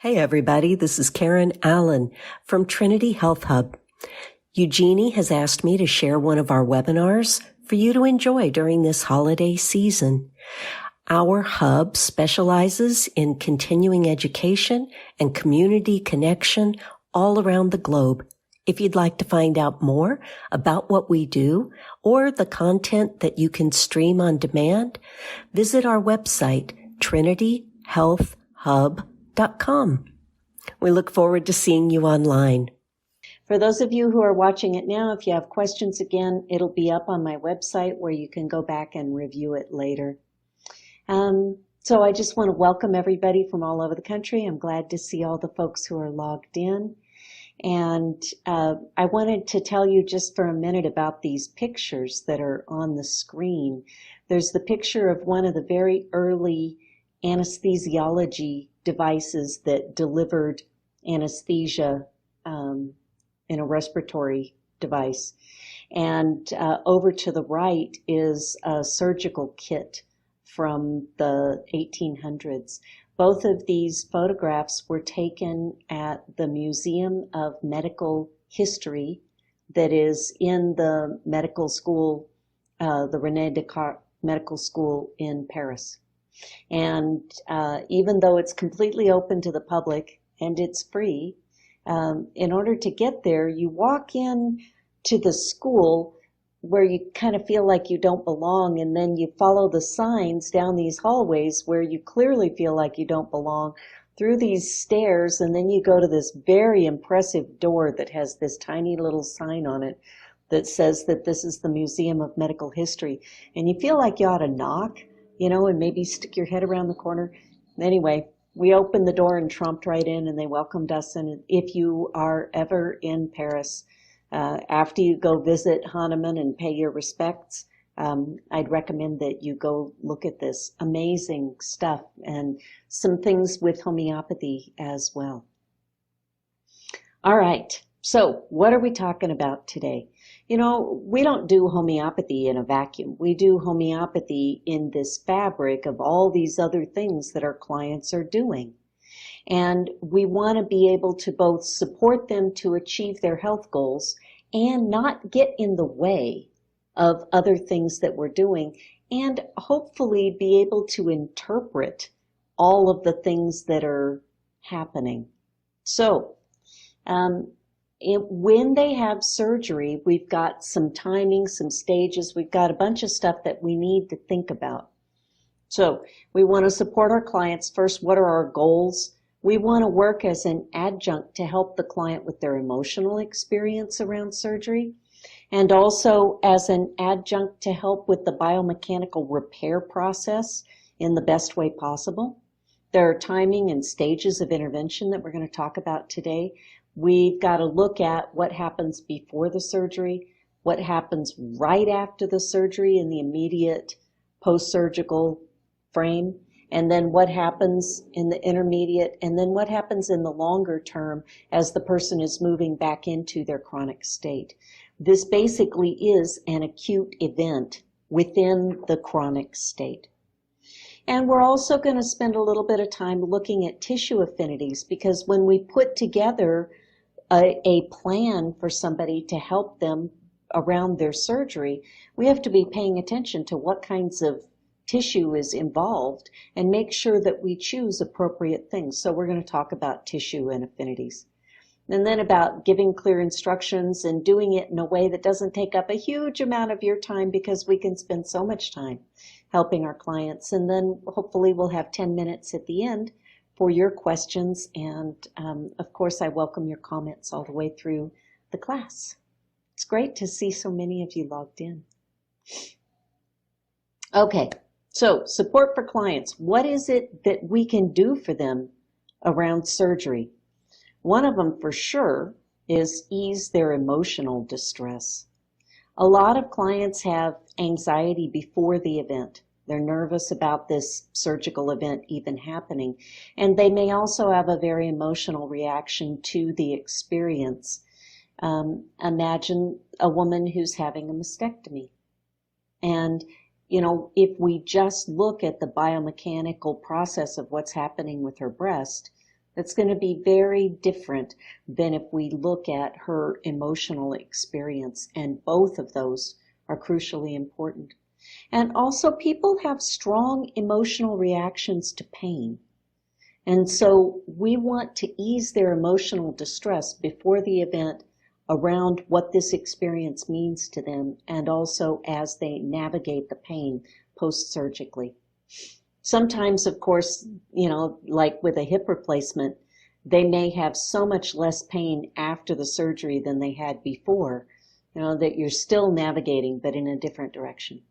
Hey everybody, this is Karen Allen from Trinity Health Hub. Eugenie has asked me to share one of our webinars for you to enjoy during this holiday season. Our hub specializes in continuing education and community connection all around the globe. If you'd like to find out more about what we do or the content that you can stream on demand, visit our website, trinityhealthhub.com. We look forward to seeing you online. For those of you who are watching it now, if you have questions again, it'll be up on my website where you can go back and review it later. So I just want to welcome everybody from all over the country. I'm glad to see all the folks who are logged in. And I wanted to tell you just for a minute about these pictures that are on the screen. There's the picture of one of the very early anesthesiology devices that delivered anesthesia in a respiratory device. And over to the right is a surgical kit from the 1800s. Both of these photographs were taken at the Museum of Medical History that is in the medical school, the René Descartes Medical School in Paris. And even though it's completely open to the public and it's free, in order to get there, you walk in to the school where you kind of feel like you don't belong, and then you follow the signs down these hallways where you clearly feel like you don't belong, through these stairs, and then you go to this very impressive door that has this tiny little sign on it that says that this is the Museum of Medical History. And you feel like you ought to knock, and maybe stick your head around the corner. Anyway, we opened the door and tromped right in, and they welcomed us. And if you are ever in Paris, after you go visit Hahnemann and pay your respects, I'd recommend that you go look at this amazing stuff and some things with homeopathy as well. All right, so what are we talking about today? We don't do homeopathy in a vacuum. We do homeopathy in this fabric of all these other things that our clients are doing. And we want to be able to both support them to achieve their health goals and not get in the way of other things that we're doing, and hopefully be able to interpret all of the things that are happening. So, when they have surgery, we've got some timing, some stages, we've got a bunch of stuff that we need to think about. So, we want to support our clients. First, what are our goals? We want to work as an adjunct to help the client with their emotional experience around surgery, and also as an adjunct to help with the biomechanical repair process in the best way possible. There are timing and stages of intervention that we're going to talk about today. We've got to look at what happens before the surgery, what happens right after the surgery in the immediate post-surgical frame, and then what happens in the intermediate, and then what happens in the longer term as the person is moving back into their chronic state. This basically is an acute event within the chronic state. And we're also going to spend a little bit of time looking at tissue affinities, because when we put together a plan for somebody to help them around their surgery, we have to be paying attention to what kinds of tissue is involved and make sure that we choose appropriate things. So we're going to talk about tissue and affinities. And then about giving clear instructions and doing it in a way that doesn't take up a huge amount of your time, because we can spend so much time helping our clients. And then hopefully we'll have 10 minutes at the end for your questions. And of course, I welcome your comments all the way through the class. It's great to see so many of you logged in. Okay. So, support for clients. What is it that we can do for them around surgery? One of them for sure is ease their emotional distress. A lot of clients have anxiety before the event. They're nervous about this surgical event even happening. And they may also have a very emotional reaction to the experience. Imagine a woman who's having a mastectomy. And if we just look at the biomechanical process of what's happening with her breast, It's going to be very different than if we look at her emotional experience, and both of those are crucially important. And also, people have strong emotional reactions to pain. And so we want to ease their emotional distress before the event around what this experience means to them, and also as they navigate the pain post-surgically. Sometimes, of course, like with a hip replacement, they may have so much less pain after the surgery than they had before, that you're still navigating, but in a different direction.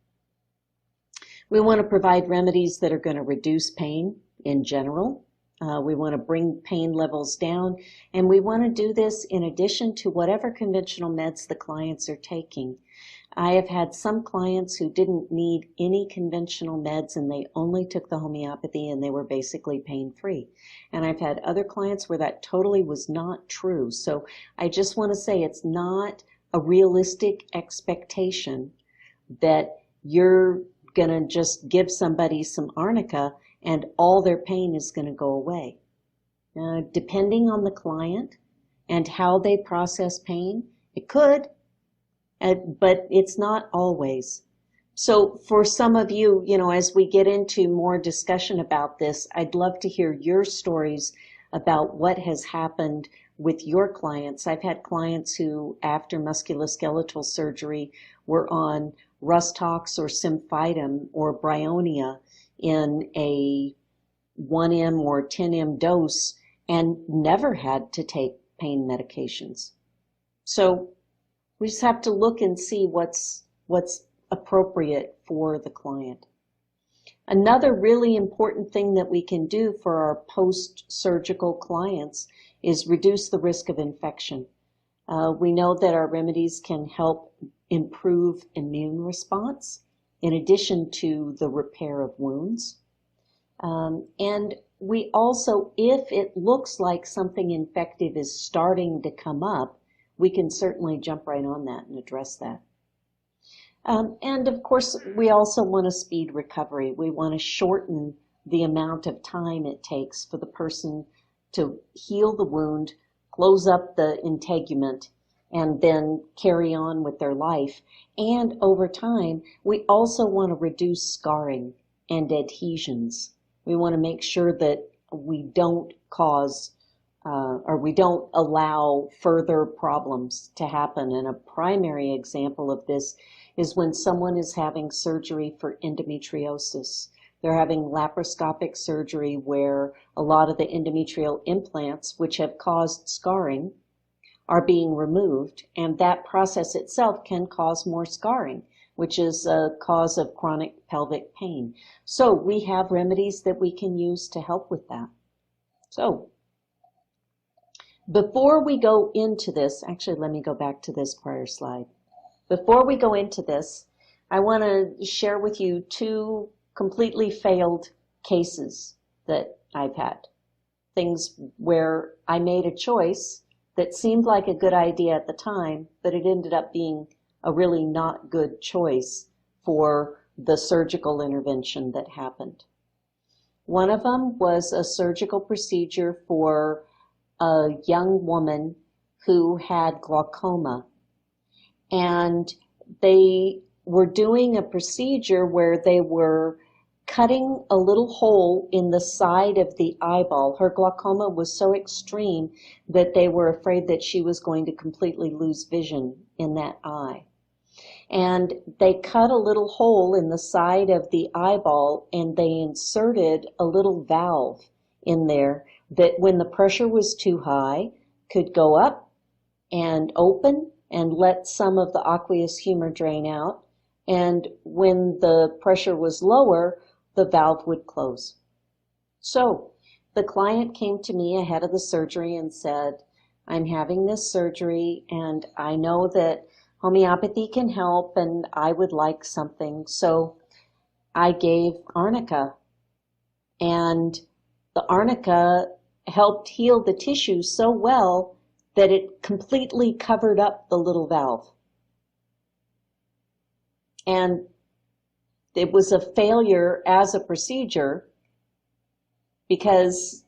We want to provide remedies that are going to reduce pain in general. We want to bring pain levels down, and we want to do this in addition to whatever conventional meds the clients are taking. I have had some clients who didn't need any conventional meds and they only took the homeopathy and they were basically pain-free. And I've had other clients where that totally was not true. So I just want to say it's not a realistic expectation that you're going to just give somebody some arnica and all their pain is going to go away. Depending on the client and how they process pain, it could, but it's not always. So for some of you, as we get into more discussion about this, I'd love to hear your stories about what has happened with your clients. I've had clients who, after musculoskeletal surgery, were on Rustox or Symphytum or Bryonia in a 1M or 10M dose and never had to take pain medications. So we just have to look and see what's appropriate for the client. Another really important thing that we can do for our post-surgical clients is reduce the risk of infection. We know that our remedies can help improve immune response in addition to the repair of wounds. And we also, if it looks like something infective is starting to come up, we can certainly jump right on that and address that. And of course, we also want to speed recovery. We want to shorten the amount of time it takes for the person to heal the wound, close up the integument, and then carry on with their life. And over time, we also want to reduce scarring and adhesions. We want to make sure that we don't cause or we don't allow further problems to happen. And a primary example of this is when someone is having surgery for endometriosis. They're having laparoscopic surgery where a lot of the endometrial implants, which have caused scarring, are being removed, and that process itself can cause more scarring, which is a cause of chronic pelvic pain. So we have remedies that we can use to help with that. So before we go into this, actually let me go back to this prior slide. Before we go into this, I want to share with you two completely failed cases that I've had. Things where I made a choice that seemed like a good idea at the time, but it ended up being a really not good choice for the surgical intervention that happened. One of them was a surgical procedure for a young woman who had glaucoma. And they were doing a procedure where they were cutting a little hole in the side of the eyeball. Her glaucoma was so extreme that they were afraid that she was going to completely lose vision in that eye. And they cut a little hole in the side of the eyeball and they inserted a little valve in there that when the pressure was too high could go up and open and let some of the aqueous humor drain out. And when the pressure was lower, the valve would close. So the client came to me ahead of the surgery and said, I'm having this surgery and I know that homeopathy can help and I would like something. So I gave arnica, and the arnica helped heal the tissue so well that it completely covered up the little valve. And it was a failure as a procedure because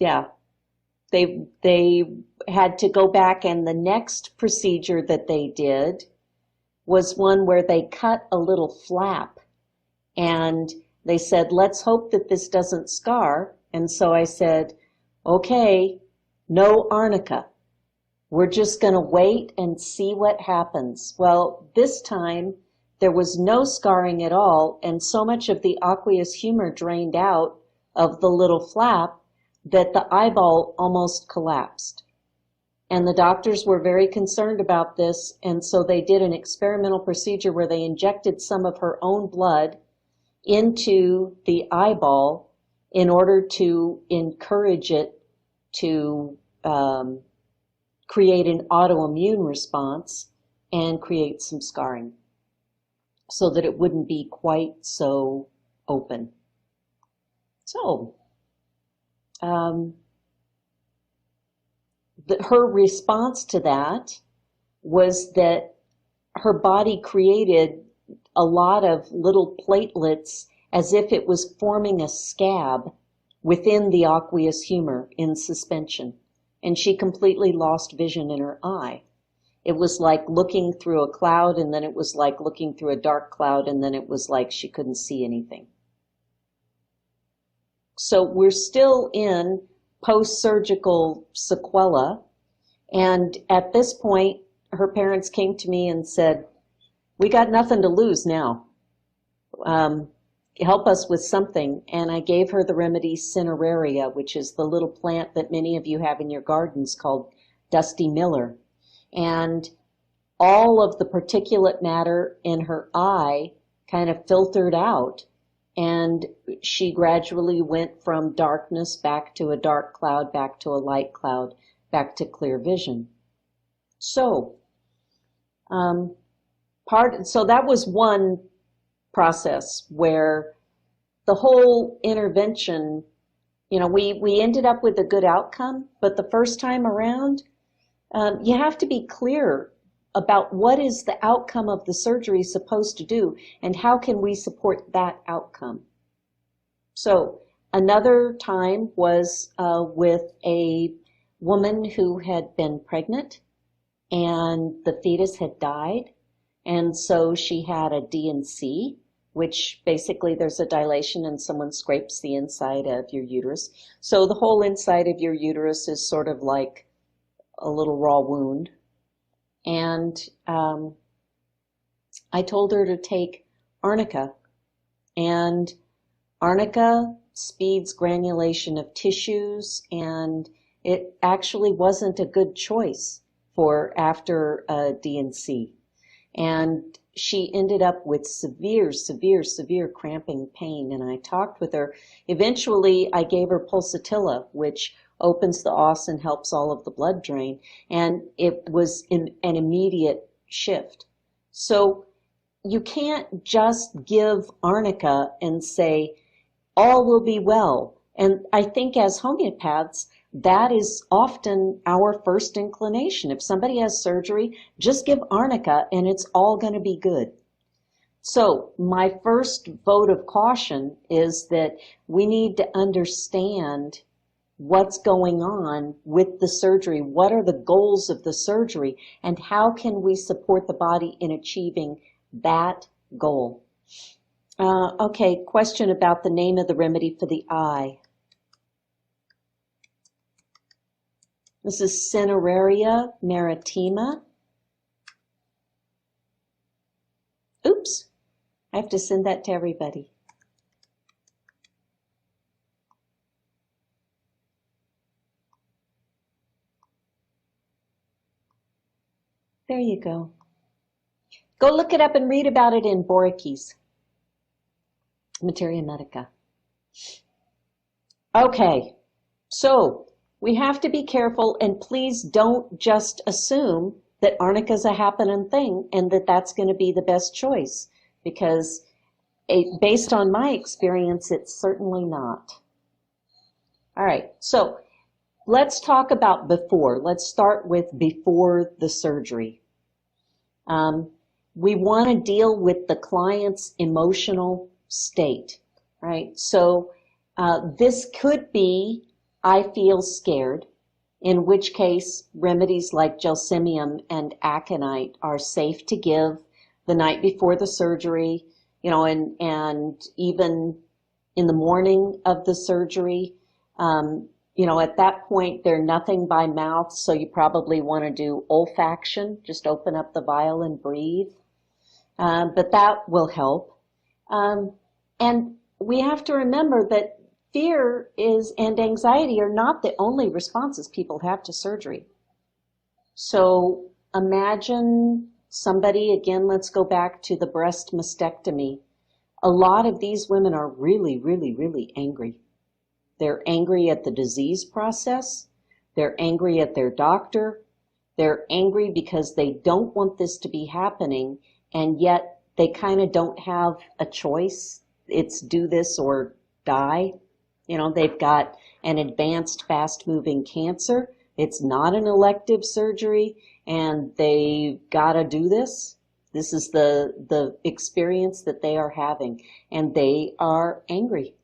yeah, they had to go back, and the next procedure that they did was one where they cut a little flap, and they said, let's hope that this doesn't scar. And so I said, okay, no arnica. We're just going to wait and see what happens. Well, this time there was no scarring at all, and so much of the aqueous humor drained out of the little flap that the eyeball almost collapsed. And the doctors were very concerned about this, and so they did an experimental procedure where they injected some of her own blood into the eyeball in order to encourage it to create an autoimmune response and create some scarring so that it wouldn't be quite so open. So, her response to that was that her body created a lot of little platelets as if it was forming a scab within the aqueous humor in suspension. And she completely lost vision in her eye. It was like looking through a cloud, and then it was like looking through a dark cloud, and then it was like she couldn't see anything. So we're still in post-surgical sequela, and at this point, her parents came to me and said, we got nothing to lose now. Help us with something. And I gave her the Remedies cineraria, which is the little plant that many of you have in your gardens called Dusty Miller. And all of the particulate matter in her eye kind of filtered out, and she gradually went from darkness back to a dark cloud, back to a light cloud, back to clear vision. So, so that was one process where the whole intervention, you know, we ended up with a good outcome, but the first time around, you have to be clear about what is the outcome of the surgery supposed to do and how can we support that outcome. So another time was with a woman who had been pregnant and the fetus had died, and so she had a D&C, which basically there's a dilation and someone scrapes the inside of your uterus. So the whole inside of your uterus is sort of like a little raw wound. And I told her to take arnica, and arnica speeds granulation of tissues, and it actually wasn't a good choice for after a D&C. And she ended up with severe cramping pain, and I talked with her. Eventually, I gave her pulsatilla, which opens the os and helps all of the blood drain, and it was an immediate shift. So you can't just give arnica and say, all will be well. And I think as homeopaths, that is often our first inclination. If somebody has surgery, just give arnica and it's all going to be good. So my first vote of caution is that we need to understand what's going on with the surgery, what are the goals of the surgery, and how can we support the body in achieving that goal. Okay, question about the name of the remedy for the eye. This is Cineraria maritima. Oops, I have to send that to everybody. There you go. Go look it up and read about it in Boricchi's Materia Medica. Okay, so we have to be careful, and please don't just assume that arnica is a happening thing and that that's going to be the best choice, because based on my experience, it's certainly not. All right, so let's talk about before. Let's start with before the surgery. We want to deal with the client's emotional state, right? So this could be I feel scared, in which case remedies like gelsemium and aconite are safe to give the night before the surgery, and even in the morning of the surgery. At that point, they're nothing by mouth, so you probably want to do olfaction, just open up the vial and breathe. But that will help. And we have to remember that fear and anxiety are not the only responses people have to surgery. So imagine somebody, again, let's go back to the breast mastectomy. A lot of these women are really, really, really angry. They're angry at the disease process. They're angry at their doctor. They're angry because they don't want this to be happening, and yet they kind of don't have a choice. It's do this or die. They've got an advanced, fast-moving cancer. It's not an elective surgery, and they've got to do this. This is the experience that they are having, and they are angry.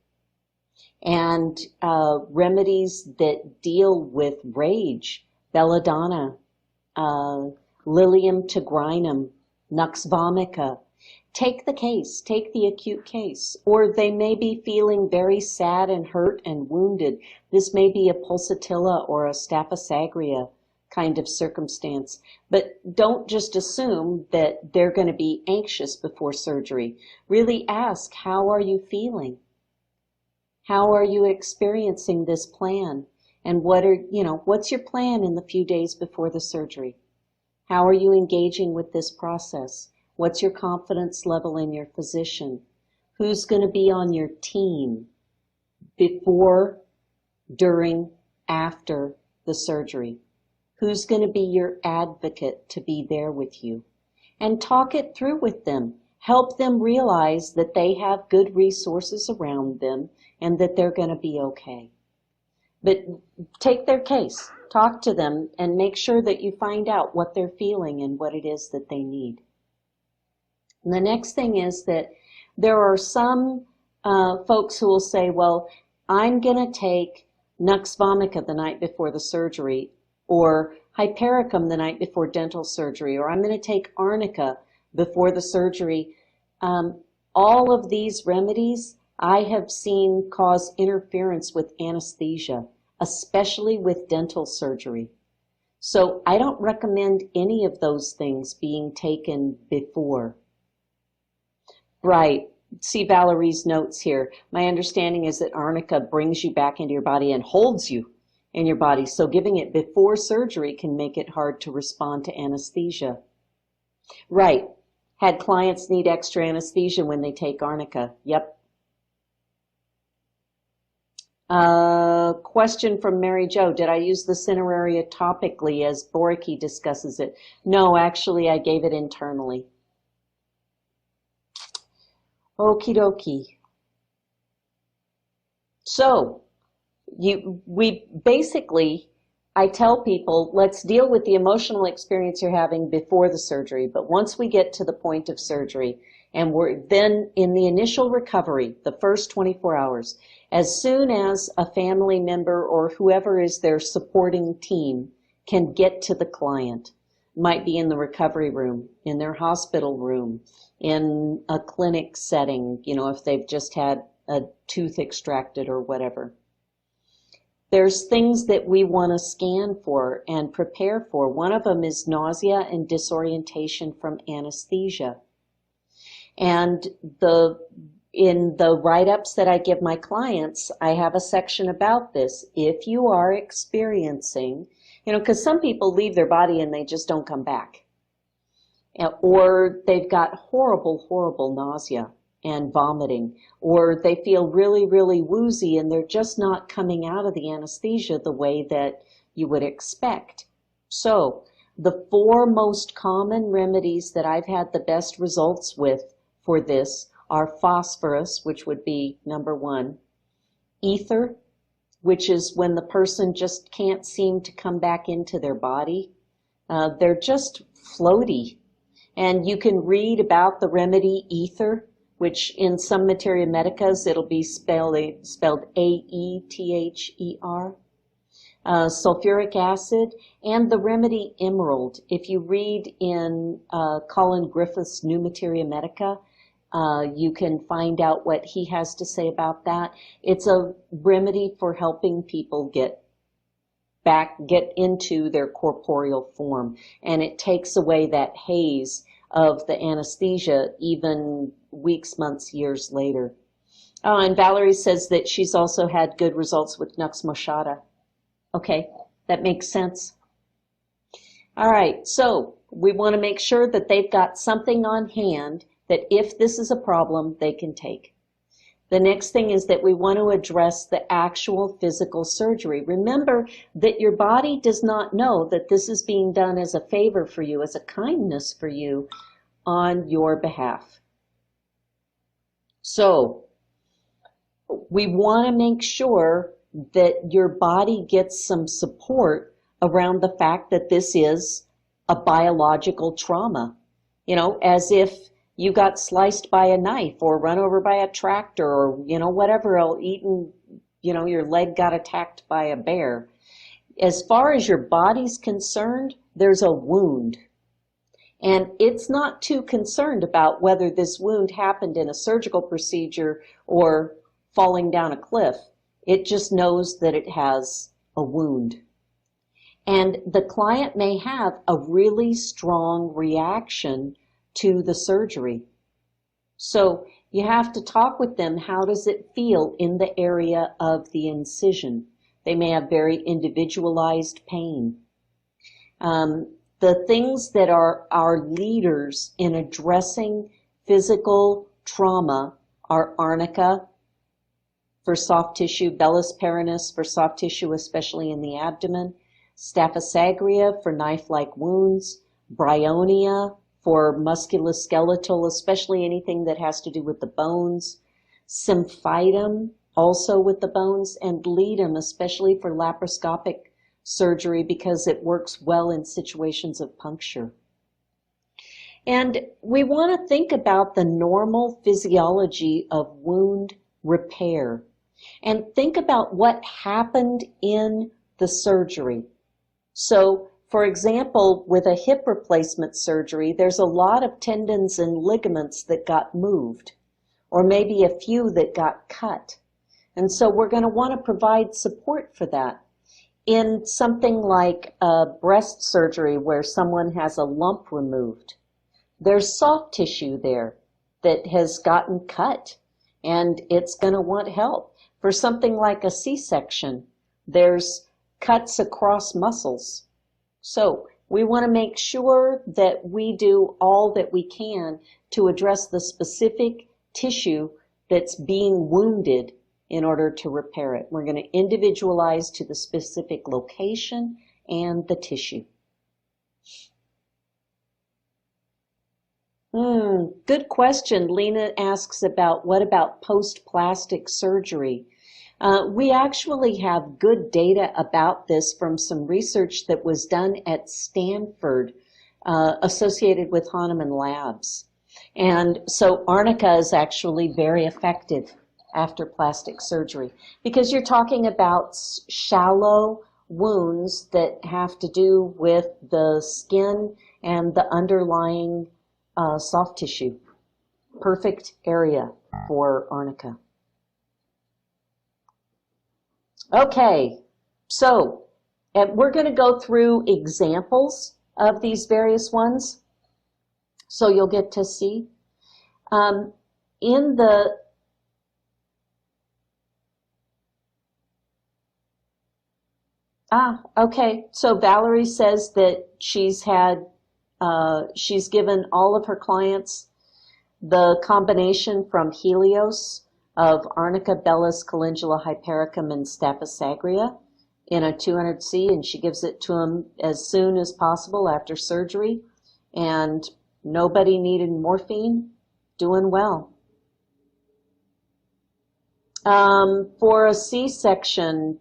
And remedies that deal with rage, belladonna, Lilium tigrinum, Nux vomica. Take the case, take the acute case. Or they may be feeling very sad and hurt and wounded. This may be a pulsatilla or a staphysagria kind of circumstance. But don't just assume that they're going to be anxious before surgery. Really ask, how are you feeling? How are you experiencing this plan? And what's your plan in the few days before the surgery? How are you engaging with this process? What's your confidence level in your physician? Who's going to be on your team before, during, after the surgery? Who's going to be your advocate to be there with you? And talk it through with them. Help them realize that they have good resources around them and that they're going to be okay. But take their case, talk to them, and make sure that you find out what they're feeling and what it is that they need. And the next thing is that there are some folks who will say, well, I'm going to take Nux vomica the night before the surgery, or Hypericum the night before dental surgery, or I'm going to take Arnica before the surgery. All of these remedies I have seen cause interference with anesthesia, especially with dental surgery. So I don't recommend any of those things being taken before. Right. See Valerie's notes here. My understanding is that Arnica brings you back into your body and holds you in your body. So giving it before surgery can make it hard to respond to anesthesia. Right. Had clients need extra anesthesia when they take Arnica. Yep. Question from Mary Jo. Did I use the cineraria topically as Boriki discusses it? No, actually I gave it internally. Okie dokie. So, I tell people, let's deal with the emotional experience you're having before the surgery. But once we get to the point of surgery, and we're then in the initial recovery, the first 24 hours, as soon as a family member or whoever is their supporting team can get to the client, might be in the recovery room, in their hospital room, in a clinic setting, if they've just had a tooth extracted or whatever. There's things that we want to scan for and prepare for. One of them is nausea and disorientation from anesthesia. And in the write-ups that I give my clients, I have a section about this. If you are experiencing, because some people leave their body and they just don't come back. Or they've got horrible, horrible nausea and vomiting, or they feel really, really woozy and they're just not coming out of the anesthesia the way that you would expect. So the 4 most common remedies that I've had the best results with for this are phosphorus, which would be number 1, ether, which is when the person just can't seem to come back into their body. They're just floaty. And you can read about the remedy ether, which in some materia medicas, it'll be spelled A-E-T-H-E-R. sulfuric acid, and the remedy emerald. If you read in Colin Griffith's New Materia Medica, you can find out what he has to say about that. It's a remedy for helping people get into their corporeal form, and it takes away that haze of the anesthesia even weeks, months, years later. Oh, and Valerie says that she's also had good results with Nux moscata. Okay, that makes sense. All right, so we want to make sure that they've got something on hand that if this is a problem, they can take. The next thing is that we want to address the actual physical surgery. Remember that your body does not know that this is being done as a favor for you, as a kindness for you on your behalf. So we want to make sure that your body gets some support around the fact that this is a biological trauma. You know, as if you got sliced by a knife or run over by a tractor or, you know, whatever, eaten, you know, your leg got attacked by a bear. As far as your body's concerned, there's a wound. And it's not too concerned about whether this wound happened in a surgical procedure or falling down a cliff. It just knows that it has a wound. And the client may have a really strong reaction to the surgery. So you have to talk with them. How does it feel in the area of the incision? They may have very individualized pain. The things that are our leaders in addressing physical trauma are arnica for soft tissue, Bellis perinus for soft tissue, especially in the abdomen, Staphysagria for knife-like wounds, Bryonia for musculoskeletal, especially anything that has to do with the bones, Symphytum also with the bones, and Ledum, especially for laparoscopic surgery because it works well in situations of puncture. And we want to think about the normal physiology of wound repair and think about what happened in the surgery. So, for example, with a hip replacement surgery, there's a lot of tendons and ligaments that got moved, or maybe a few that got cut. And so we're going to want to provide support for that. In something like a breast surgery where someone has a lump removed, there's soft tissue there that has gotten cut, and it's going to want help. For something like a C-section, there's cuts across muscles. So we want to make sure that we do all that we can to address the specific tissue that's being wounded in order to repair it. We're going to individualize to the specific location and the tissue. Good question. Lena asks about what about post-plastic surgery? We actually have good data about this from some research that was done at Stanford associated with Hahnemann Labs. And so arnica is actually very effective after plastic surgery because you're talking about shallow wounds that have to do with the skin and the underlying soft tissue. Perfect area for arnica. Okay, so we're going to go through examples of these various ones, so you'll get to see. Okay, so Valerie says that she's given all of her clients the combination from Helios of arnica, bellis, calendula, hypericum, and staphysagria in a 200C, and she gives it to them as soon as possible after surgery, and nobody needed morphine. Doing well. For a C-section,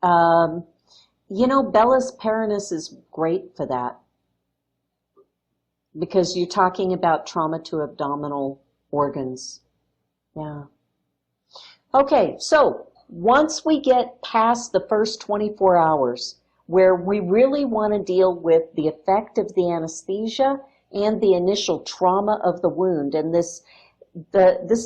you know, Bellis perinus is great for that because you're talking about trauma to abdominal organs. Yeah. Okay, so Once we get past the first 24 hours, where we really want to deal with the effect of the anesthesia and the initial trauma of the wound, and this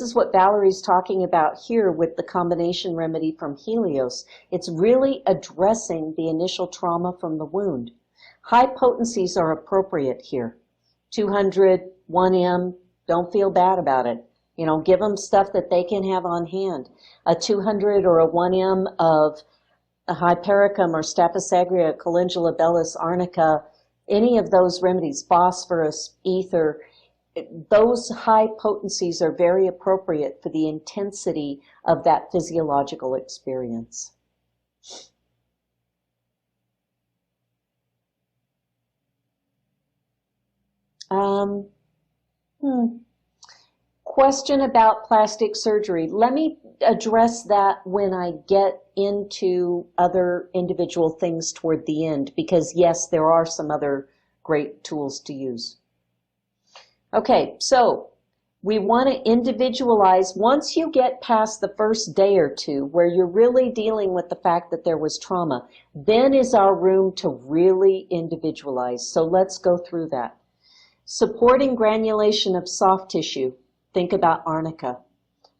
is what Valerie's talking about here with the combination remedy from Helios. It's really addressing the initial trauma from the wound. High potencies are appropriate here. 200, 1M, don't feel bad about it. You know, give them stuff that they can have on hand. A 200 or a 1M of a Hypericum or Staphysagria, Calendula bellis, Arnica, any of those remedies, phosphorus, ether, those high potencies are very appropriate for the intensity of that physiological experience. Question about plastic surgery. Let me address that when I get into other individual things toward the end, because yes, there are some other great tools to use. Okay, so we want to individualize. Once you get past the first day or two where you're really dealing with the fact that there was trauma, then is our room to really individualize. So let's go through that. Supporting granulation of soft tissue. Think about arnica.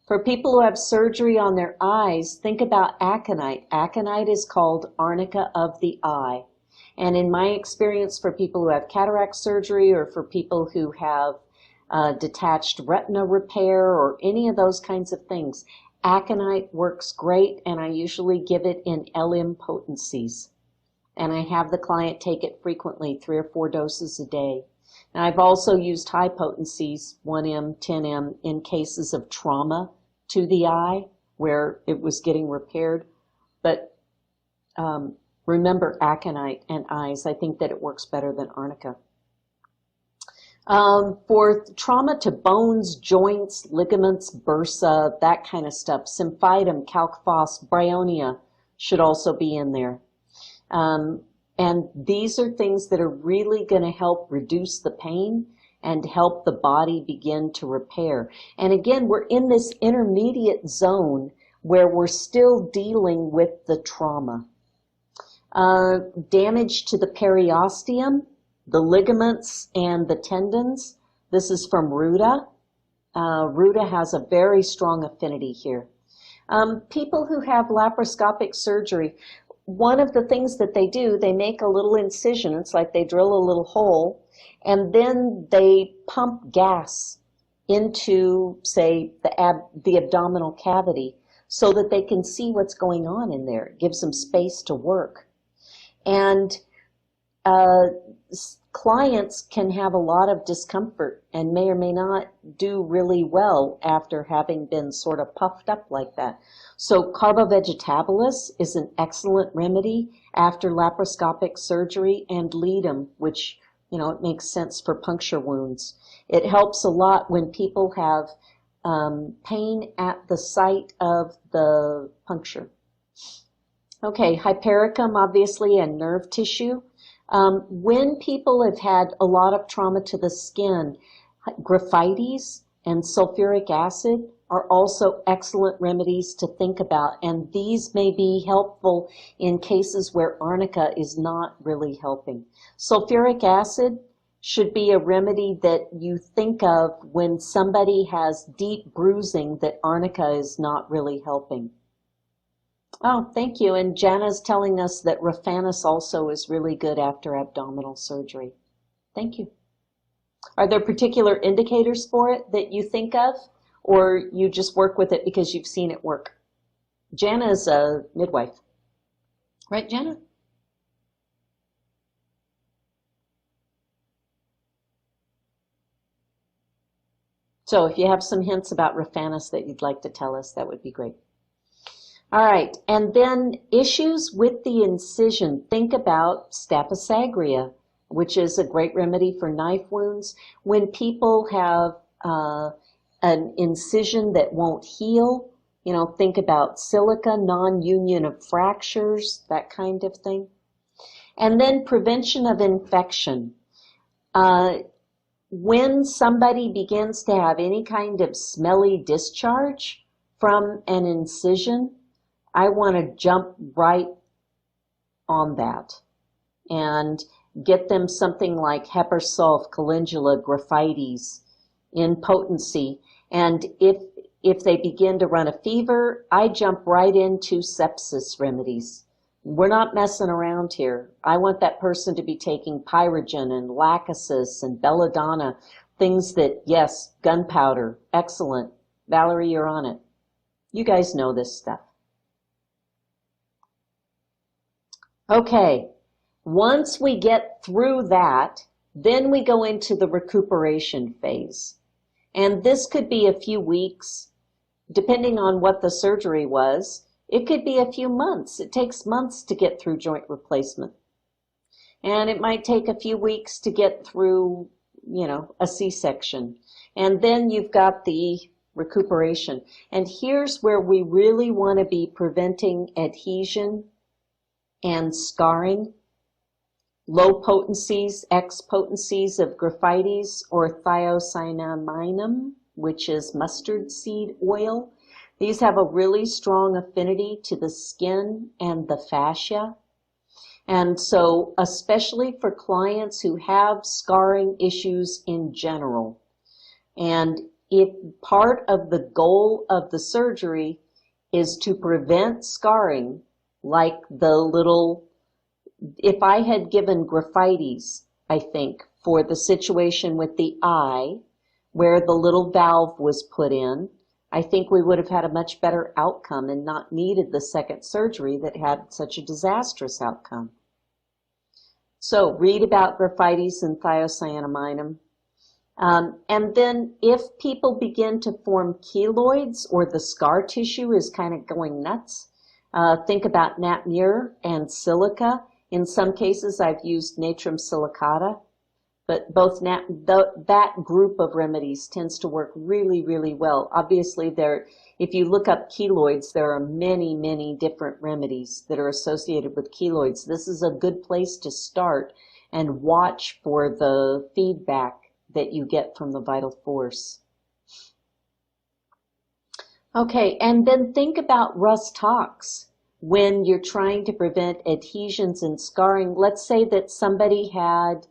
For people who have surgery on their eyes, think about aconite. Aconite is called arnica of the eye. And in my experience, for people who have cataract surgery or for people who have detached retina repair or any of those kinds of things, aconite works great, and I usually give it in LM potencies. And I have the client take it frequently, 3 or 4 doses a day. And I've also used high potencies, 1M, 10M, in cases of trauma to the eye where it was getting repaired. But remember aconite and eyes. I think that it works better than arnica. For trauma to bones, joints, ligaments, bursa, that kind of stuff, symphytum, calc-phos, bryonia should also be in there. And these are things that are really going to help reduce the pain and help the body begin to repair. And again, we're in this intermediate zone where we're still dealing with the trauma. Damage to the periosteum, the ligaments, and the tendons. This is from Ruta. Ruta has a very strong affinity here. People who have laparoscopic surgery, one of the things that they do, they make a little incision. It's like they drill a little hole, and then they pump gas into, say, the abdominal cavity so that they can see what's going on in there. It gives them space to work. And clients can have a lot of discomfort and may or may not do really well after having been sort of puffed up like that. So Carbovegetabilis is an excellent remedy after laparoscopic surgery, and Ledum, which, you know, it makes sense for puncture wounds. It helps a lot when people have pain at the site of the puncture. Okay, Hypericum, obviously, and nerve tissue. When people have had a lot of trauma to the skin, graphites and sulfuric acid are also excellent remedies to think about, and these may be helpful in cases where arnica is not really helping. Sulfuric acid should be a remedy that you think of when somebody has deep bruising that arnica is not really helping. Oh, thank you. And Jana's telling us that Raphanus also is really good after abdominal surgery. Thank you. Are there particular indicators for it that you think of, or you just work with it because you've seen it work? Jana is a midwife. Right, Jana? So if you have some hints about Raphanus that you'd like to tell us, that would be great. All right, and then issues with the incision. Think about Staphysagria, which is a great remedy for knife wounds. When people have an incision that won't heal, you know, think about silica, non-union of fractures, that kind of thing. And then prevention of infection. When somebody begins to have any kind of smelly discharge from an incision, I want to jump right on that and get them something like Hepasulf, Calendula, Graphites in potency. And if they begin to run a fever, I jump right into sepsis remedies. We're not messing around here. I want that person to be taking pyrogen and lachesis and belladonna, things that, yes, gunpowder, excellent. Valerie, you're on it. You guys know this stuff. Okay, once we get through that, then we go into the recuperation phase. And this could be a few weeks, depending on what the surgery was. It could be a few months. It takes months to get through joint replacement. And it might take a few weeks to get through, a C-section. And then you've got the recuperation. And here's where we really want to be preventing adhesion and scarring. Low potencies, X potencies of Graphites or thiocyanamide, which is mustard seed oil. These have a really strong affinity to the skin and the fascia. And so, especially for clients who have scarring issues in general. And if part of the goal of the surgery is to prevent scarring, like if I had given Graphites, I think, for the situation with the eye, where the little valve was put in, I think we would have had a much better outcome and not needed the second surgery that had such a disastrous outcome. So read about Graphites and thiocyanamide. And then if people begin to form keloids or the scar tissue is kind of going nuts, think about Napier and silica. In some cases, I've used natrum silicata, but that group of remedies tends to work really, really well. Obviously, if you look up keloids, there are many, many different remedies that are associated with keloids. This is a good place to start and watch for the feedback that you get from the vital force. Okay, and then think about rust tox when you're trying to prevent adhesions and scarring. Let's say that somebody had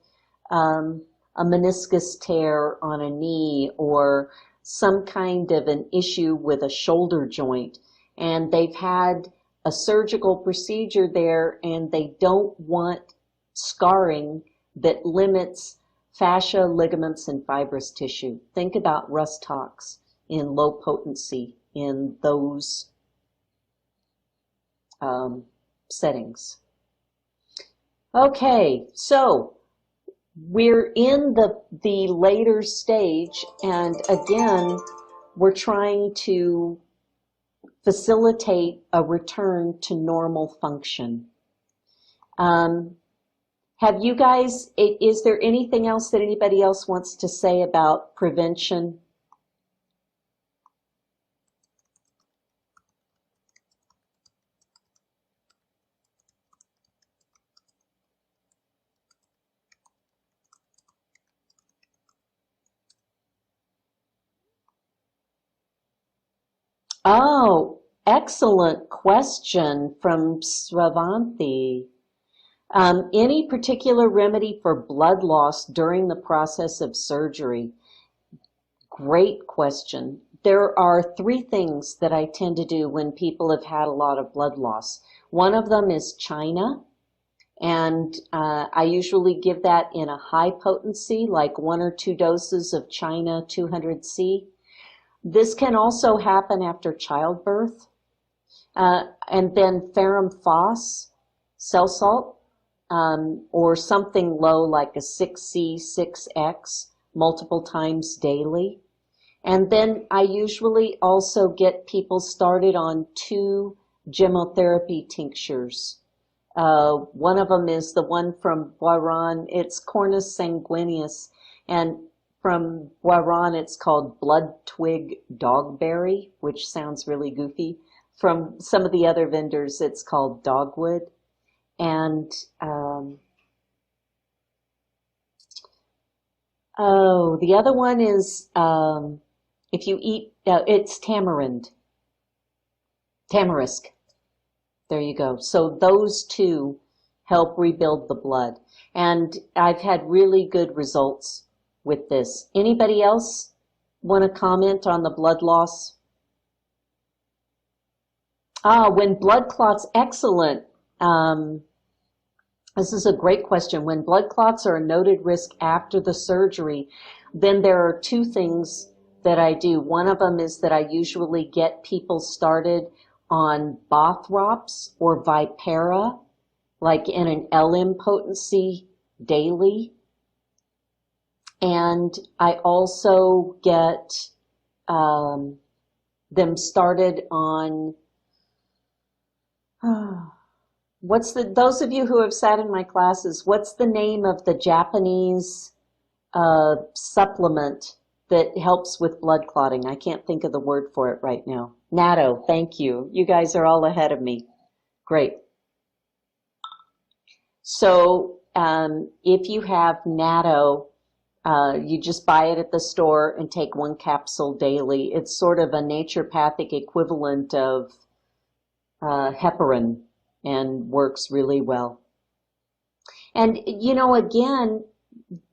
a meniscus tear on a knee or some kind of an issue with a shoulder joint, and they've had a surgical procedure there and they don't want scarring that limits fascia, ligaments, and fibrous tissue. Think about rust tox in low potency in those settings. Okay, so we're in the later stage, and again, we're trying to facilitate a return to normal function. Have you guys, is there anything else that anybody else wants to say about prevention? Oh, excellent question from Sravanthi. Any particular remedy for blood loss during the process of surgery? Great question. There are 3 things that I tend to do when people have had a lot of blood loss. One of them is China, and I usually give that in a high potency, like 1 or 2 doses of China 200C. This can also happen after childbirth. And then ferrum phos, cell salt, or something low like a 6C, 6X, multiple times daily. And then I usually also get people started on 2 gemotherapy tinctures. One of them is the one from Boiron. It's Cornus sanguineus, and from Boiron it's called blood twig dogberry, which sounds really goofy. From some of the other vendors, it's called dogwood. And the other one is if you eat, it's tamarisk. There you go. So those two help rebuild the blood. And I've had really good results with this. Anybody else want to comment on the blood loss? When blood clots, excellent. This is a great question. When blood clots are a noted risk after the surgery, then there are two things that I do. One of them is that I usually get people started on Bothrops or Vipera, like in an LM potency daily. And I also get them started on, those of you who have sat in my classes, what's the name of the Japanese supplement that helps with blood clotting? I can't think of the word for it right now. Natto, thank you. You guys are all ahead of me. Great. So if you have Natto, you just buy it at the store and take one capsule daily. It's sort of a naturopathic equivalent of heparin and works really well. And, you know, again,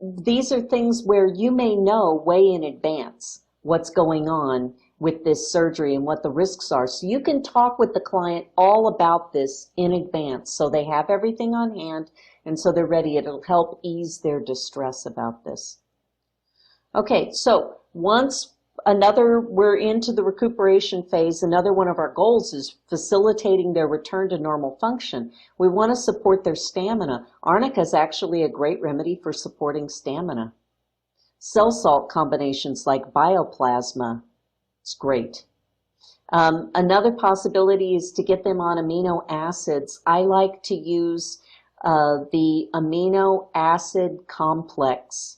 these are things where you may know way in advance what's going on with this surgery and what the risks are. So you can talk with the client all about this in advance so they have everything on hand and so they're ready. It'll help ease their distress about this. Okay, so we're into the recuperation phase. Another one of our goals is facilitating their return to normal function. We want to support their stamina. Arnica is actually a great remedy for supporting stamina. Cell salt combinations like bioplasma, it's great. Another possibility is to get them on amino acids. I like to use the amino acid complex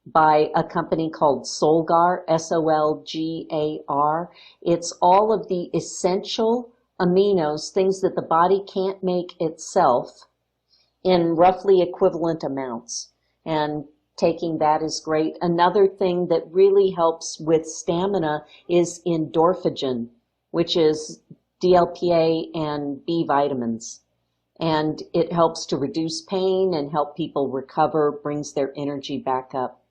by a company called Solgar, Solgar. It's all of the essential aminos, things that the body can't make itself, in roughly equivalent amounts. And taking that is great. Another thing that really helps with stamina is endorphagen, which is DLPA and B vitamins. And it helps to reduce pain and help people recover, brings their energy back up.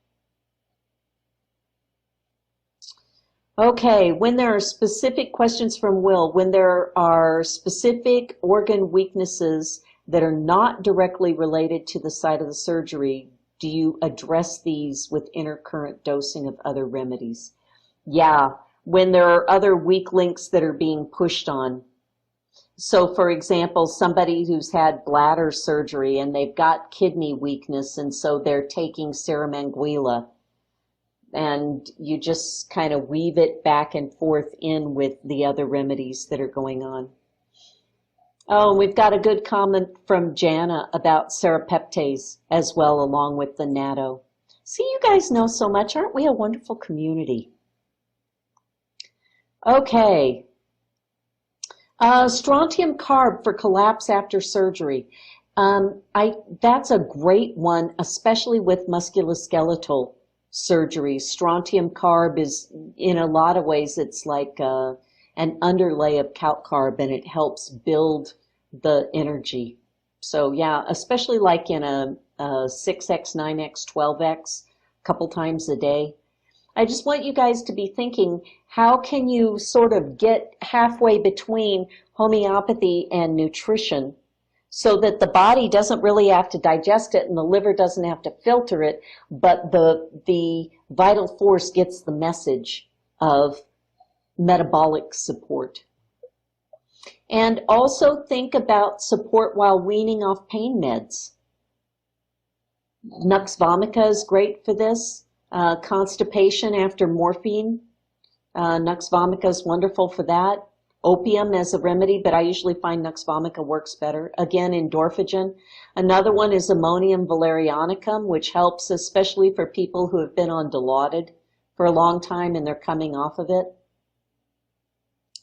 Okay, when there are specific questions from Will, when there are specific organ weaknesses that are not directly related to the site of the surgery, do you address these with intercurrent dosing of other remedies? Yeah, when there are other weak links that are being pushed on. So, for example, somebody who's had bladder surgery and they've got kidney weakness, and so they're taking serum anguilla. And you just kind of weave it back and forth in with the other remedies that are going on. Oh, and we've got a good comment from Jana about serapeptase as well, along with the natto. See, you guys know so much. Aren't we a wonderful community? Okay. Strontium carb for collapse after surgery. That's a great one, especially with musculoskeletal surgery. Strontium carb is, in a lot of ways, it's like an underlay of calc carb, and it helps build the energy. So yeah, especially like in a 6X, 9X, 12X, a couple times a day. I just want you guys to be thinking, how can you sort of get halfway between homeopathy and nutrition so that the body doesn't really have to digest it and the liver doesn't have to filter it, but the vital force gets the message of metabolic support. And also think about support while weaning off pain meds. Nux vomica is great for this. Constipation after morphine. Nux vomica is wonderful for that. Opium as a remedy, but I usually find Nux vomica works better. Again, endorphagen. Another one is ammonium valerianicum, which helps especially for people who have been on Dilaudid for a long time and they're coming off of it.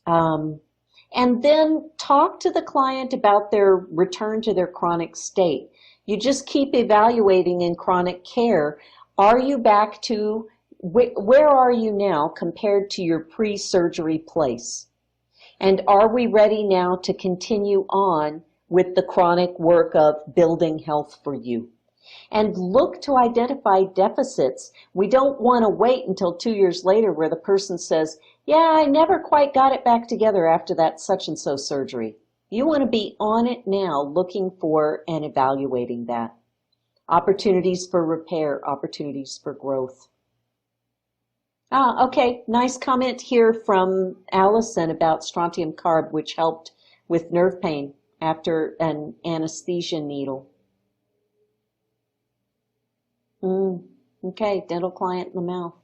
And then talk to the client about their return to their chronic state. You just keep evaluating in chronic care. Are you back to, where are you now compared to your pre-surgery place? And are we ready now to continue on with the chronic work of building health for you? And look to identify deficits. We don't want to wait until 2 years later where the person says, yeah, I never quite got it back together after that such and so surgery. You want to be on it now, looking for and evaluating that. Opportunities for repair, opportunities for growth. Okay, nice comment here from Allison about strontium carb, which helped with nerve pain after an anesthesia needle. Okay, dental client in the mouth.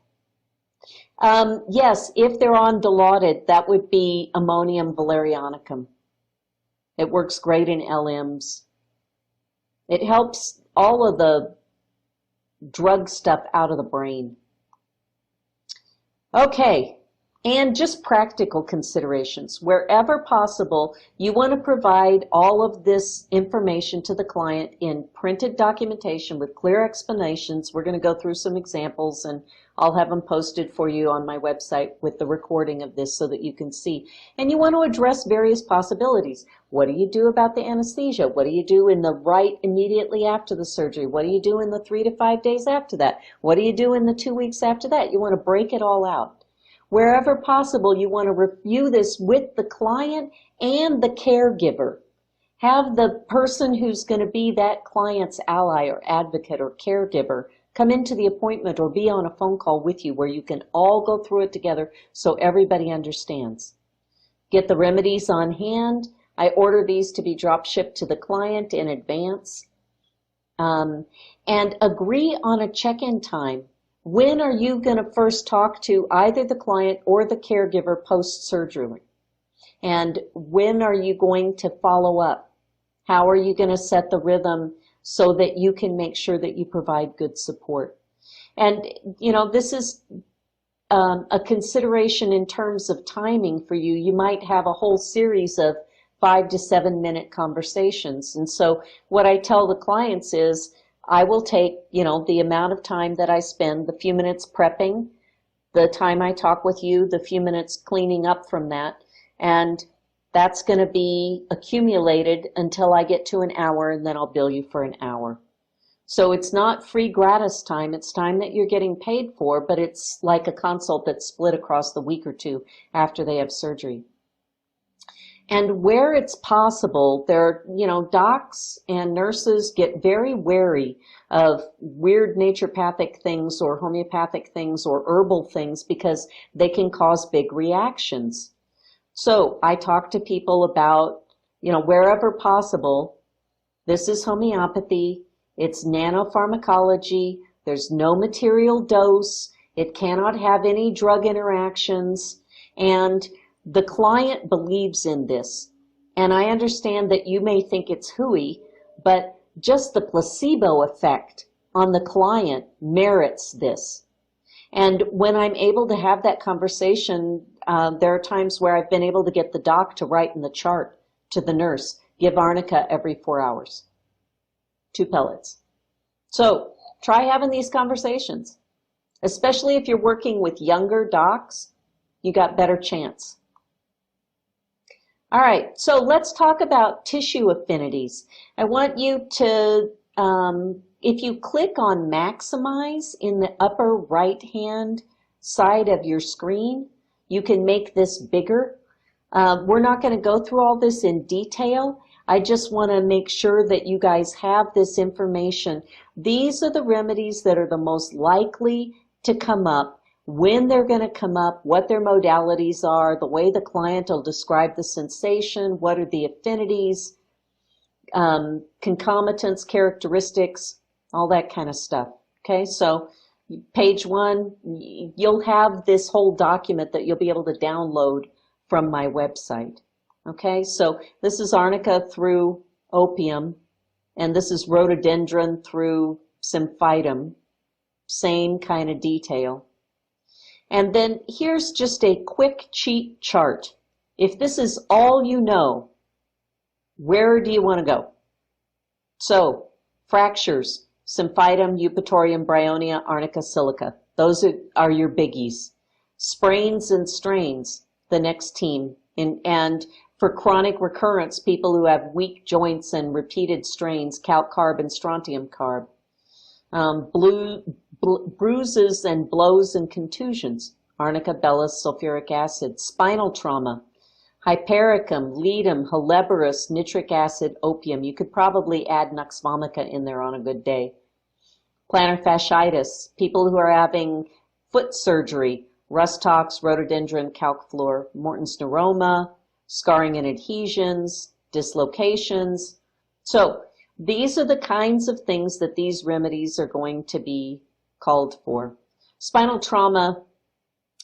Yes, if they're on Dilaudid, that would be ammonium valerianicum. It works great in LMs. It helps all of the drug stuff out of the brain. Okay, and just practical considerations. Wherever possible, you want to provide all of this information to the client in printed documentation with clear explanations. We're going to go through some examples, and I'll have them posted for you on my website with the recording of this so that you can see. And you want to address various possibilities. What do you do about the anesthesia? What do you do in the right immediately after the surgery? What do you do in the 3 to 5 days after that? What do you do in the 2 weeks after that? You want to break it all out. Wherever possible, you want to review this with the client and the caregiver. Have the person who's going to be that client's ally or advocate or caregiver come into the appointment or be on a phone call with you where you can all go through it together so everybody understands. Get the remedies on hand. I order these to be drop shipped to the client in advance. And agree on a check-in time. When are you going to first talk to either the client or the caregiver post-surgery? And when are you going to follow up? How are you going to set the rhythm so that you can make sure that you provide good support? And, you know, this is a consideration in terms of timing for you. You might have a whole series of 5 to 7 minute conversations. And so what I tell the clients is, I will take, you know, the amount of time that I spend, the few minutes prepping, the time I talk with you, the few minutes cleaning up from that, and that's going to be accumulated until I get to an hour, and then I'll bill you for an hour. So it's not free gratis time, it's time that you're getting paid for, but it's like a consult that's split across the week or two after they have surgery. And where it's possible, docs and nurses get very wary of weird naturopathic things or homeopathic things or herbal things because they can cause big reactions. So I talk to people about, wherever possible, this is homeopathy, it's nanopharmacology, there's no material dose, it cannot have any drug interactions, and the client believes in this. And I understand that you may think it's hooey, but just the placebo effect on the client merits this. And when I'm able to have that conversation, there are times where I've been able to get the doc to write in the chart to the nurse, give arnica every 4 hours, 2 pellets. So try having these conversations, especially if you're working with younger docs, you got better chance. All right, so let's talk about tissue affinities. I want you to, if you click on Maximize in the upper right-hand side of your screen, you can make this bigger. We're not going to go through all this in detail. I just want to make sure that you guys have this information. These are the remedies that are the most likely to come up, when they're going to come up, what their modalities are, the way the client will describe the sensation, what are the affinities, concomitants, characteristics, all that kind of stuff. Okay, so page 1, you'll have this whole document that you'll be able to download from my website. Okay, so this is arnica through opium, and this is rhododendron through symphytum. Same kind of detail. And then here's just a quick cheat chart. If this is all you know, where do you want to go? So, fractures, symphytum, eupatorium, bryonia, arnica, silica. Those are your biggies. Sprains and strains, the next team And for chronic recurrence, people who have weak joints and repeated strains, calc carb and strontium carb. Bruises and blows and contusions, arnica, bellis, sulfuric acid. Spinal trauma, hypericum, ledum, helleborus, nitric acid, opium. You could probably add nux vomica in there on a good day. Plantar fasciitis, people who are having foot surgery, rustox, rhododendron, calc floor, Morton's neuroma, scarring and adhesions, dislocations. So these are the kinds of things that these remedies are going to be called for. Spinal trauma,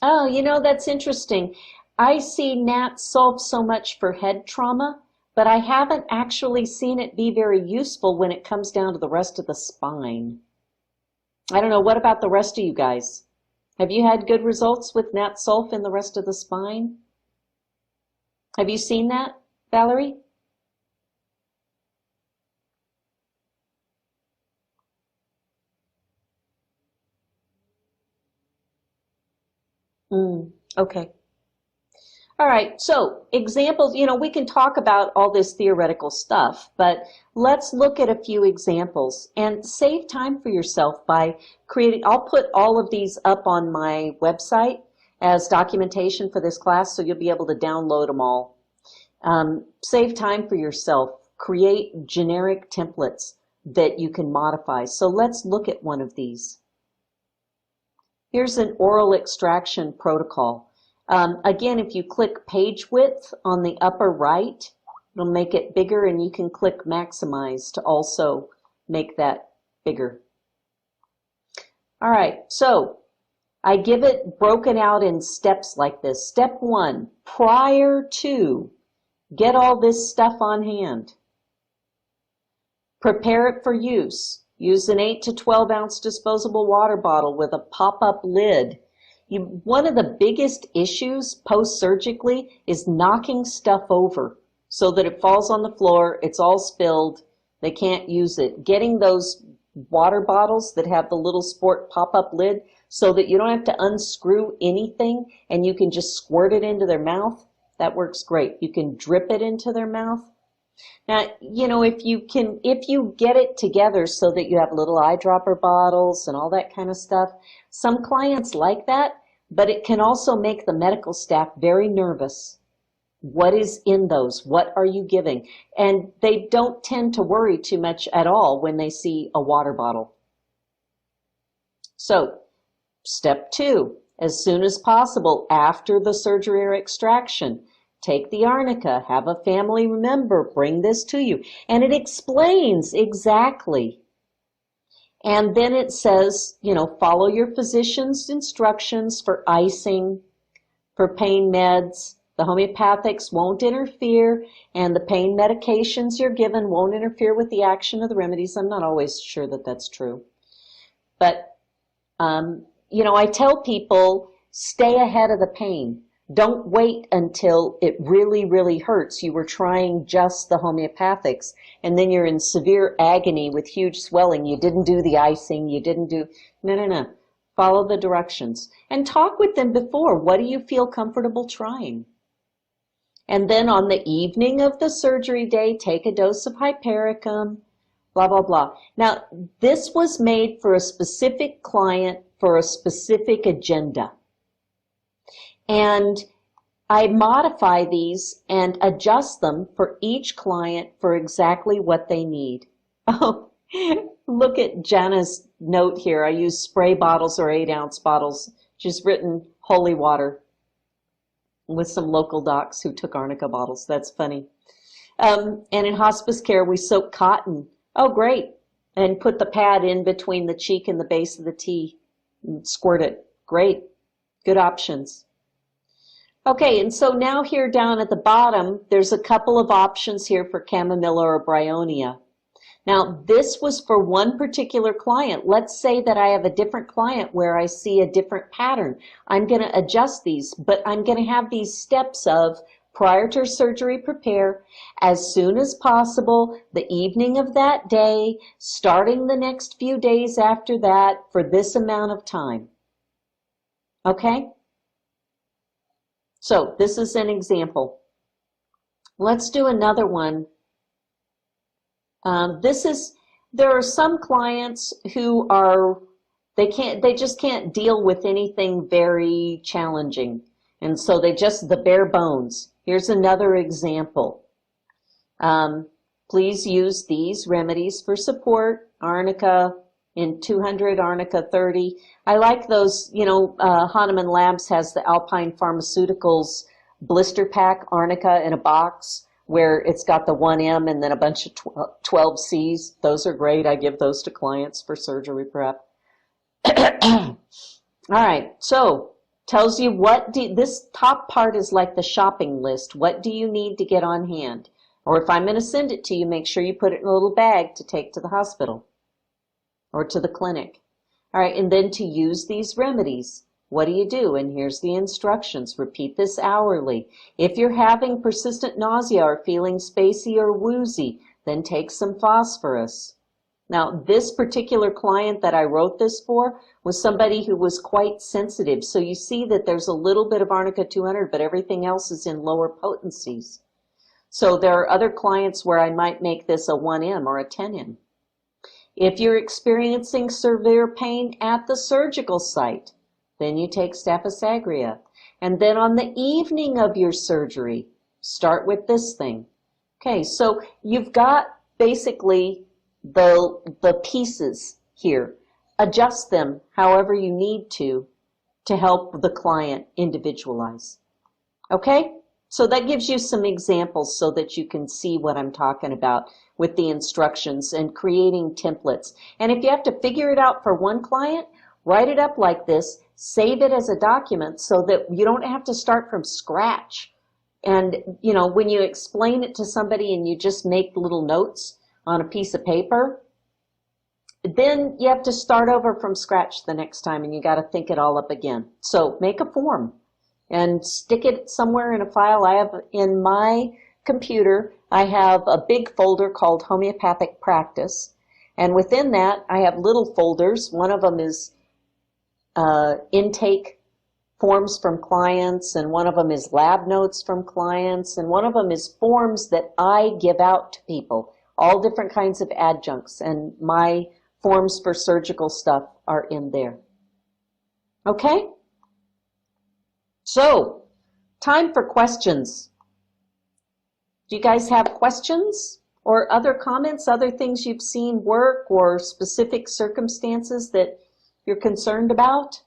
oh, you know, that's interesting. I see Nat Sulf so much for head trauma, but I haven't actually seen it be very useful when it comes down to the rest of the spine. I don't know, what about the rest of you guys? Have you had good results with Nat Sulf in the rest of the spine? Have you seen that, Valerie? Okay. All right, so examples, you know, we can talk about all this theoretical stuff, but let's look at a few examples and save time for yourself by creating, I'll put all of these up on my website as documentation for this class, so you'll be able to download them all. Save time for yourself. Create generic templates that you can modify. So let's look at one of these. Here's an oral extraction protocol. Again, if you click page width on the upper right, it'll make it bigger, and you can click maximize to also make that bigger. All right, so I give it broken out in steps like this. Step 1, prior to, get all this stuff on hand. Prepare it for use. Use an 8 to 12 ounce disposable water bottle with a pop-up lid. One of the biggest issues post-surgically is knocking stuff over so that it falls on the floor, it's all spilled, they can't use it. Getting those water bottles that have the little sport pop-up lid so that you don't have to unscrew anything and you can just squirt it into their mouth, that works great. You can drip it into their mouth. Now, you know, if you get it together so that you have little eyedropper bottles and all that kind of stuff, some clients like that, but it can also make the medical staff very nervous. What is in those? What are you giving? And they don't tend to worry too much at all when they see a water bottle. So, step 2, as soon as possible after the surgery or extraction, take the arnica, have a family member bring this to you. And it explains exactly. And then it says, you know, follow your physician's instructions for icing, for pain meds. The homeopathics won't interfere, and the pain medications you're given won't interfere with the action of the remedies. I'm not always sure that that's true. But, you know, I tell people, stay ahead of the pain. Don't wait until it really, really hurts. You were trying just the homeopathics, and then you're in severe agony with huge swelling. You didn't do the icing. You didn't do... No. Follow the directions. And talk with them before. What do you feel comfortable trying? And then on the evening of the surgery day, take a dose of hypericum, blah, blah, blah. Now, this was made for a specific client for a specific agenda. And I modify these and adjust them for each client for exactly what they need. Oh, look at Jana's note here. I use spray bottles or 8-ounce bottles. She's written holy water with some local docs who took arnica bottles. That's funny. And in hospice care, we soak cotton. Oh, great. And put the pad in between the cheek and the base of the T. And squirt it. Great. Good options. Okay, and so now here down at the bottom, there's a couple of options here for chamomilla or bryonia. Now, this was for one particular client. Let's say that I have a different client where I see a different pattern. I'm going to adjust these, but I'm going to have these steps of prior to surgery prepare, as soon as possible, the evening of that day, starting the next few days after that for this amount of time. Okay? So this is an example. Let's do another one. There are some clients who they just can't deal with anything very challenging. And so the bare bones. Here's another example. Please use these remedies for support. Arnica in 200, Arnica 30. I like those, Hahnemann Labs has the Alpine Pharmaceuticals blister pack, Arnica in a box, where it's got the 1M and then a bunch of 12Cs. Those are great. I give those to clients for surgery prep. All right, so tells you this top part is like the shopping list. What do you need to get on hand? Or if I'm going to send it to you, make sure you put it in a little bag to take to the hospital or to the clinic. All right, and then to use these remedies, what do you do? And here's the instructions. Repeat this hourly. If you're having persistent nausea or feeling spacey or woozy, then take some phosphorus. Now, this particular client that I wrote this for was somebody who was quite sensitive. So you see that there's a little bit of Arnica 200, but everything else is in lower potencies. So there are other clients where I might make this a 1M or a 10M. If you're experiencing severe pain at the surgical site, then you take Staph aureus. And then on the evening of your surgery, start with this thing. Okay, so you've got basically the pieces here. Adjust them however you need to help the client individualize. Okay? So that gives you some examples so that you can see what I'm talking about with the instructions and creating templates. And if you have to figure it out for one client, write it up like this, save it as a document so that you don't have to start from scratch. And, when you explain it to somebody and you just make little notes on a piece of paper, then you have to start over from scratch the next time and you got to think it all up again. So make a form and stick it somewhere in a file. I have in my computer, I have a big folder called Homeopathic Practice. And within that, I have little folders. One of them is intake forms from clients, and one of them is lab notes from clients, and one of them is forms that I give out to people, all different kinds of adjuncts, and my forms for surgical stuff are in there. Okay? So, time for questions. Do you guys have questions or other comments, other things you've seen work or specific circumstances that you're concerned about?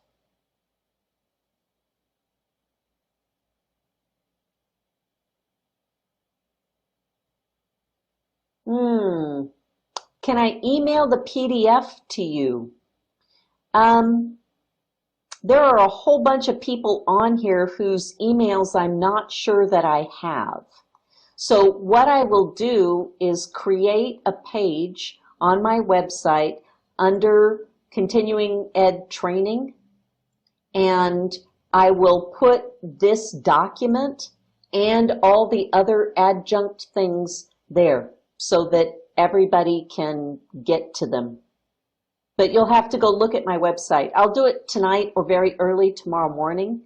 Can I email the PDF to you? There are a whole bunch of people on here whose emails I'm not sure that I have. So what I will do is create a page on my website under Continuing Ed Training, and I will put this document and all the other adjunct things there so that everybody can get to them. But you'll have to go look at my website. I'll do it tonight or very early tomorrow morning.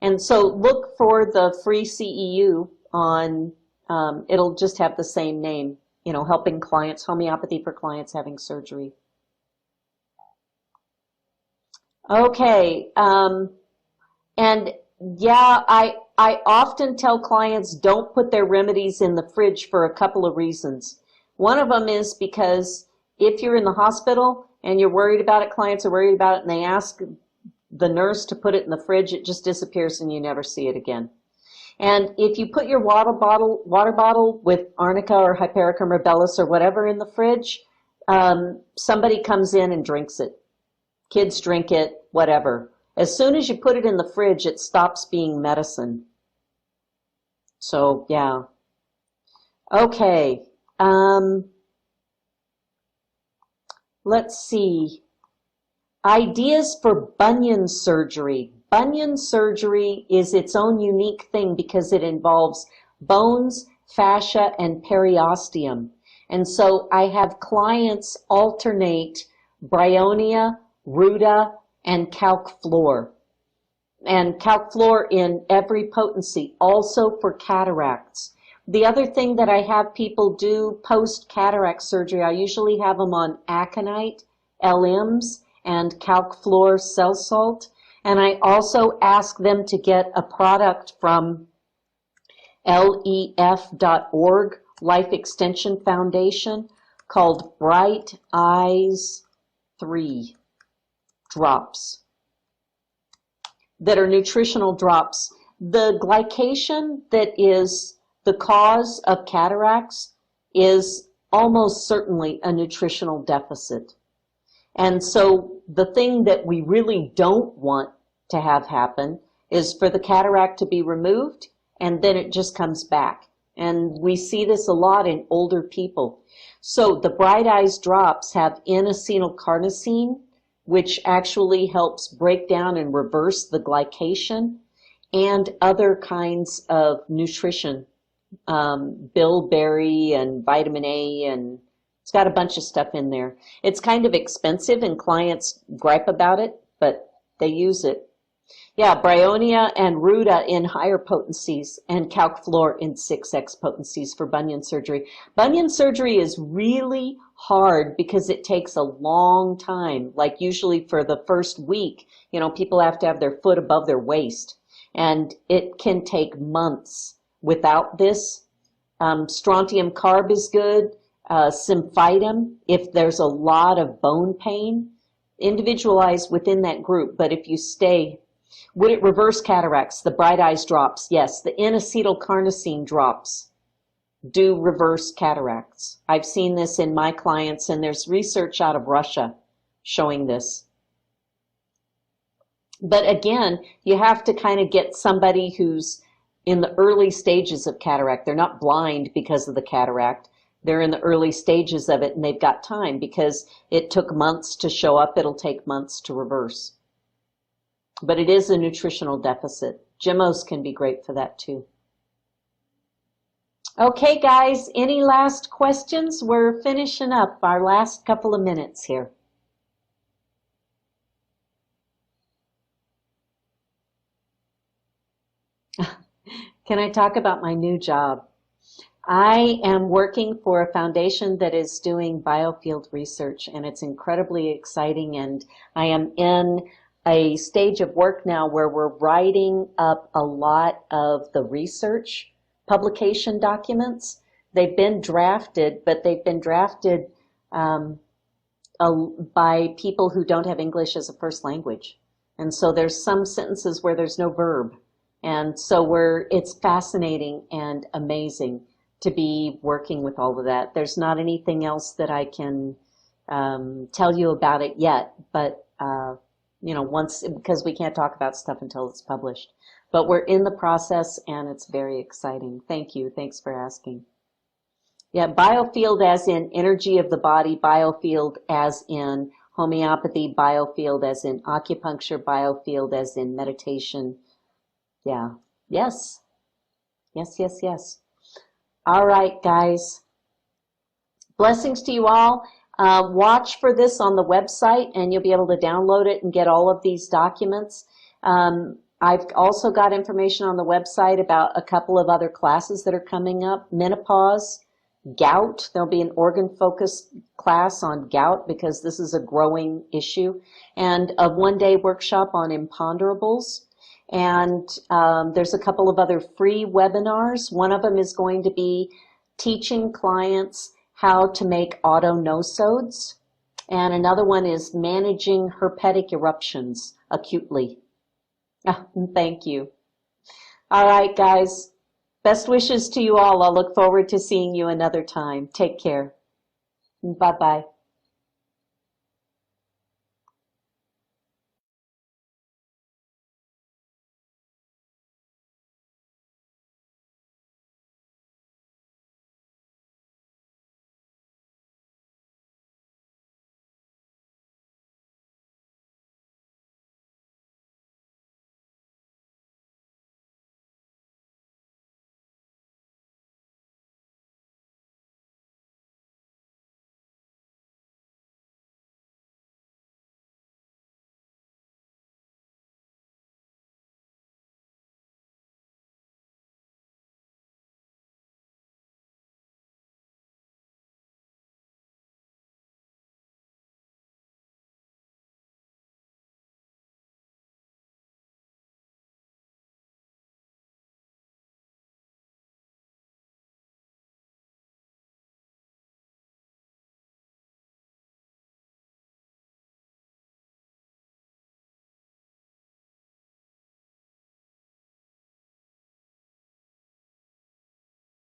And so look for the free CEU on, it'll just have the same name, helping clients, homeopathy for clients having surgery. Okay, and yeah, I often tell clients don't put their remedies in the fridge for a couple of reasons. One of them is because if you're in the hospital and you're worried about it, clients are worried about it, and they ask the nurse to put it in the fridge, it just disappears and you never see it again. And if you put your water bottle with Arnica or Hypericum rubellus or whatever in the fridge, somebody comes in and drinks it. Kids drink it, whatever. As soon as you put it in the fridge, it stops being medicine. So, yeah. Okay. Let's see. Ideas for bunion surgery. Bunion surgery is its own unique thing because it involves bones, fascia, and periosteum. And so I have clients alternate bryonia, ruta, and calc floor. and calc fluor in every potency, also for cataracts. The other thing that I have people do post-cataract surgery, I usually have them on aconite, LMs, and calc fluor cell salt. And I also ask them to get a product from lef.org, Life Extension Foundation, called Bright Eyes 3 drops that are nutritional drops. The glycation that is the cause of cataracts is almost certainly a nutritional deficit. And so the thing that we really don't want to have happen is for the cataract to be removed and then it just comes back. And we see this a lot in older people. So the Bright Eyes drops have N-acetylcarnosine, which actually helps break down and reverse the glycation, and other kinds of nutrition, bilberry and vitamin A, and it's got a bunch of stuff in there. It's kind of expensive and clients gripe about it, but they use it. Yeah, bryonia and ruta in higher potencies and calc fluor in 6x potencies for bunion surgery. Bunion surgery is really hard because it takes a long time. Like usually for the first week, people have to have their foot above their waist. And it can take months without this. Strontium carb is good. Symphytum, if there's a lot of bone pain, individualized within that group. But if you stay, would it reverse cataracts? The Bright Eyes drops, yes. The N-acetylcarnosine drops do reverse cataracts. I've seen this in my clients, and there's research out of Russia showing this. But again, you have to kind of get somebody who's in the early stages of cataract. They're not blind because of the cataract. They're in the early stages of it, and they've got time because it took months to show up. It'll take months to reverse. But it is a nutritional deficit. Gemmos can be great for that too. Okay, guys, any last questions? We're finishing up our last couple of minutes here. Can I talk about my new job? I am working for a foundation that is doing biofield research, and it's incredibly exciting, and I am in a stage of work now where we're writing up a lot of the research publication documents. They've been drafted, but they've been drafted by people who don't have English as a first language. And so there's some sentences where there's no verb. And so it's fascinating and amazing to be working with all of that. There's not anything else that I can tell you about it yet, but because we can't talk about stuff until it's published. But we're in the process, and it's very exciting. Thank you. Thanks for asking. Yeah, biofield as in energy of the body, biofield as in homeopathy, biofield as in acupuncture, biofield as in meditation. Yeah. Yes. Yes, yes, yes. All right, guys. Blessings to you all. Watch for this on the website, and you'll be able to download it and get all of these documents. I've also got information on the website about a couple of other classes that are coming up. Menopause, gout. There'll be an organ-focused class on gout because this is a growing issue. And a one-day workshop on imponderables. And there's a couple of other free webinars. One of them is going to be teaching clients how to make autonosodes. And another one is managing herpetic eruptions acutely. Thank you. All right, guys. Best wishes to you all. I'll look forward to seeing you another time. Take care. Bye-bye.